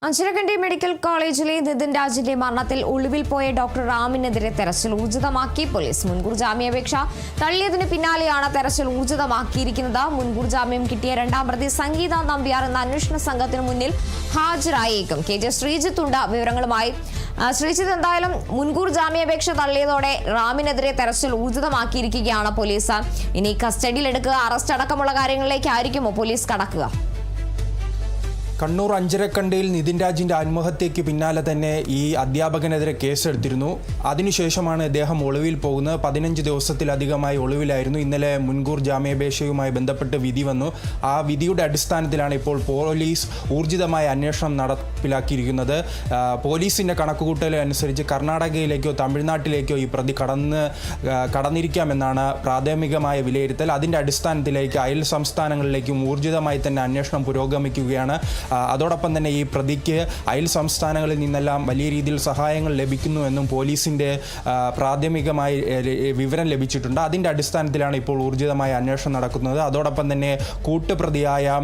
Anjarakandy medical കോളേജിലെ നിതിൻ രാജിന്റെ മരണത്തിൽ ഒളിവിൽ പോയ ഡോക്ടർ റാമിനെതിരെ തെരച്ചിൽ ഊർജിതമാക്കി പോലീസ്. മുൻകൂർ ജാമ്യാപേക്ഷ തള്ളിയതിന് പിന്നാലെയാണ് തെരച്ചിൽ ഊർജിതമാക്കിയിരിക്കുന്നത്. മുൻകൂർ ജാമ്യം കിട്ടിയ രണ്ടാം പ്രതി സംഗീത നമ്പ്യാർ എന്ന അന്വേഷണ സംഘത്തിന് മുന്നിൽ ഹാജരായേക്കും. KJ ശ്രീജിത്ത് ഉണ്ട് വിവരങ്ങളുമായി. ശ്രീജിത്ത്, എന്തായാലും മുൻകൂർ ജാമ്യാപേക്ഷ തള്ളിയതോടെ റാമിനെതിരെ തെരച്ചിൽ ഊർജിതമാക്കിയിരിക്കുകയാണ് പോലീസ്. ഇനി കസ്റ്റഡിയിലെടുക്കുക, അറസ്റ്റ് അടക്കമുള്ള കാര്യങ്ങളിലേക്കായിരിക്കുമോ പോലീസ് കടക്കുക? കണ്ണൂർ അഞ്ചരക്കണ്ടിയിൽ നിതിൻ രാജിൻ്റെ ആത്മഹത്യയ്ക്ക് പിന്നാലെ തന്നെ ഈ അധ്യാപകനെതിരെ കേസെടുത്തിരുന്നു. അതിനുശേഷമാണ് ഇദ്ദേഹം ഒളിവിൽ പോകുന്നത്. 15 ദിവസത്തിലധികമായി ഒളിവിലായിരുന്നു. ഇന്നലെ മുൻകൂർ ജാമ്യാപേക്ഷയുമായി ബന്ധപ്പെട്ട് വിധി വന്നു. ആ വിധിയുടെ അടിസ്ഥാനത്തിലാണ് ഇപ്പോൾ പോലീസ് ഊർജിതമായ അന്വേഷണം നടപ്പിലാക്കിയിരിക്കുന്നത്. പോലീസിൻ്റെ കണക്കുകൂട്ടൽ അനുസരിച്ച് കർണാടകയിലേക്കോ തമിഴ്നാട്ടിലേക്കോ ഈ പ്രതി കടന്നിരിക്കാമെന്നാണ് പ്രാഥമികമായ വിലയിരുത്തൽ. അതിൻ്റെ അടിസ്ഥാനത്തിലേക്ക് അയൽ സംസ്ഥാനങ്ങളിലേക്കും ഊർജിതമായി തന്നെ അന്വേഷണം പുരോഗമിക്കുകയാണ്. അതോടൊപ്പം തന്നെ ഈ പ്രതിക്ക് അയൽ സംസ്ഥാനങ്ങളിൽ നിന്നെല്ലാം വലിയ രീതിയിൽ സഹായങ്ങൾ ലഭിക്കുന്നുവെന്നും പോലീസിൻ്റെ പ്രാഥമികമായി വിവരം ലഭിച്ചിട്ടുണ്ട്. അതിൻ്റെ അടിസ്ഥാനത്തിലാണ് ഇപ്പോൾ ഊർജിതമായ അന്വേഷണം നടക്കുന്നത്. അതോടൊപ്പം തന്നെ കൂട്ടുപ്രതിയായ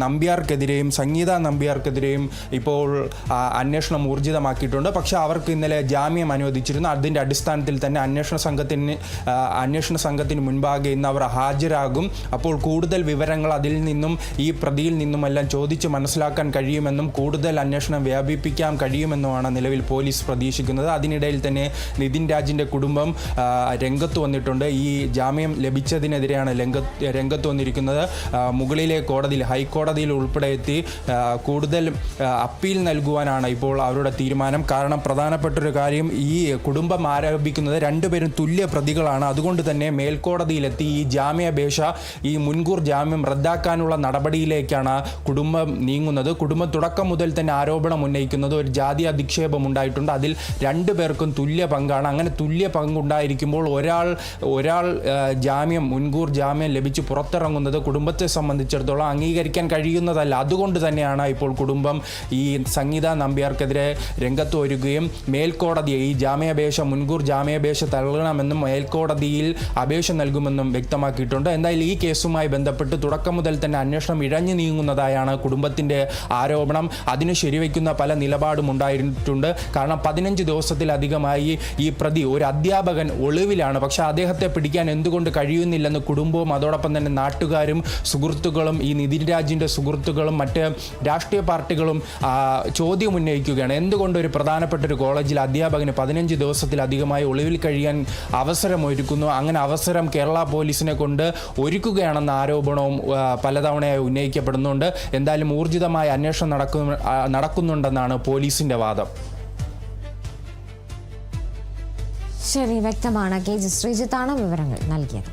നമ്പ്യാർക്കെതിരെയും സംഗീത നമ്പ്യാർക്കെതിരെയും ഇപ്പോൾ അന്വേഷണം ഊർജിതമാക്കിയിട്ടുണ്ട്. പക്ഷേ അവർക്ക് ഇന്നലെ ജാമ്യം അനുവദിച്ചിരുന്നു. അതിൻ്റെ അടിസ്ഥാനത്തിൽ തന്നെ അന്വേഷണ സംഘത്തിന് മുൻപാകെ ഇന്ന് അവർ ഹാജരാകും. അപ്പോൾ കൂടുതൽ വിവരങ്ങൾ അതിൽ നിന്നും ഈ പ്രതിയിൽ നിന്നുമെല്ലാം ചോദിച്ച് മനസ്സിലാക്കാൻ കഴിയുമെന്നും കൂടുതൽ അന്വേഷണം വ്യാപിപ്പിക്കാൻ കഴിയുമെന്നുമാണ് നിലവിൽ പോലീസ് പ്രതീക്ഷിക്കുന്നത്. അതിനിടയിൽ തന്നെ നിതിൻ രാജിൻ്റെ കുടുംബം രംഗത്ത് വന്നിട്ടുണ്ട്. ഈ ജാമ്യം ലഭിച്ചതിനെതിരെയാണ് രംഗത്ത് വന്നിരിക്കുന്നത്. മുകളിലെ കോടതിയിൽ, ഹൈക്കോടതിയിൽ ഉൾപ്പെടെ എത്തി കൂടുതൽ അപ്പീൽ നൽകുവാനാണ് ഇപ്പോൾ അവരുടെ തീരുമാനം. കാരണം പ്രധാനപ്പെട്ടൊരു കാര്യം, ഈ കുടുംബം ആരോപിക്കുന്നത് രണ്ടുപേരും തുല്യ പ്രതികളാണ്. അതുകൊണ്ട് തന്നെ മേൽക്കോടതിയിലെത്തി ഈ ജാമ്യാപേക്ഷ, ഈ മുൻകൂർ ജാമ്യം റദ്ദാക്കാനുള്ള നടപടിയിലേക്കാണ് കുടുംബം നീങ്ങുന്നത്. കുടുംബം തുടക്കം മുതൽ തന്നെ ആരോപണം ഉന്നയിക്കുന്നത് ഒരു ജാതി അധിക്ഷേപം ഉണ്ടായിട്ടുണ്ട്. അതിൽ രണ്ടുപേർക്കും തുല്യ പങ്കാണ്. അങ്ങനെ തുല്യ പങ്കുണ്ടായിരിക്കുമ്പോൾ ഒരാൾ മുൻകൂർ ജാമ്യം ലഭിച്ച് പുറത്തിറങ്ങുന്നത് കുടുംബത്തെ സംബന്ധിച്ചിടത്തോളം അംഗീകരിക്കാൻ കഴിയുന്നതല്ല. അതുകൊണ്ട് തന്നെയാണ് ഇപ്പോൾ കുടുംബം ഈ സംഗീത നമ്പ്യാർക്കെതിരെ രംഗത്ത് വരികയും മേൽക്കോടതിയെ ഈ മുൻകൂർ ജാമ്യാപേക്ഷ തള്ളണമെന്നും മേൽക്കോടതിയിൽ അപേക്ഷ നൽകുമെന്നും വ്യക്തമാക്കിയിട്ടുണ്ട്. എന്തായാലും ഈ കേസുമായി ബന്ധപ്പെട്ട് തുടക്കം മുതൽ തന്നെ അന്വേഷണം ഇഴഞ്ഞു നീങ്ങുന്നതായാണ് കുടുംബത്തിൻ്റെ ആരോപണം. അതിന് ശരിവയ്ക്കുന്ന പല നിലപാടും ഉണ്ടായിട്ടുണ്ട്. കാരണം 15 ദിവസത്തിലധികമായി ഈ പ്രതി, ഒരു അധ്യാപകൻ, ഒളിവിലാണ്. പക്ഷേ അദ്ദേഹത്തെ പിടിക്കാൻ എന്തുകൊണ്ട് കഴിയുന്നില്ലെന്ന് കുടുംബവും അതോടൊപ്പം തന്നെ നാട്ടുകാരും സുഹൃത്തുക്കളും ഈ നിതിൻ രാജിൻ്റെ സുഹൃത്തുക്കളും മറ്റ് രാഷ്ട്രീയ പാർട്ടികളും ചോദ്യം ഉന്നയിക്കുകയാണ്. എന്തുകൊണ്ട് ഒരു പ്രധാനപ്പെട്ട ഒരു കോളേജിൽ അധ്യാപകന് 15 ദിവസത്തിലധികമായി ഒളിവിൽ കഴിയാൻ അവസരമൊരുക്കുന്നു? അങ്ങനെ അവസരം കേരള പോലീസിനെ കൊണ്ട് ഒരുക്കുകയാണെന്ന ആരോപണവും പലതവണയായി ഉന്നയിക്കപ്പെടുന്നുണ്ട്. എന്തായാലും ഊർജിതമായ അന്വേഷണം നടക്കുന്നുണ്ടെന്നാണ് പോലീസിന്റെ വാദം. ശരി, വ്യക്തമാണ്. KJ ശ്രീജിത്താണ് വിവരങ്ങൾ നൽകിയത്.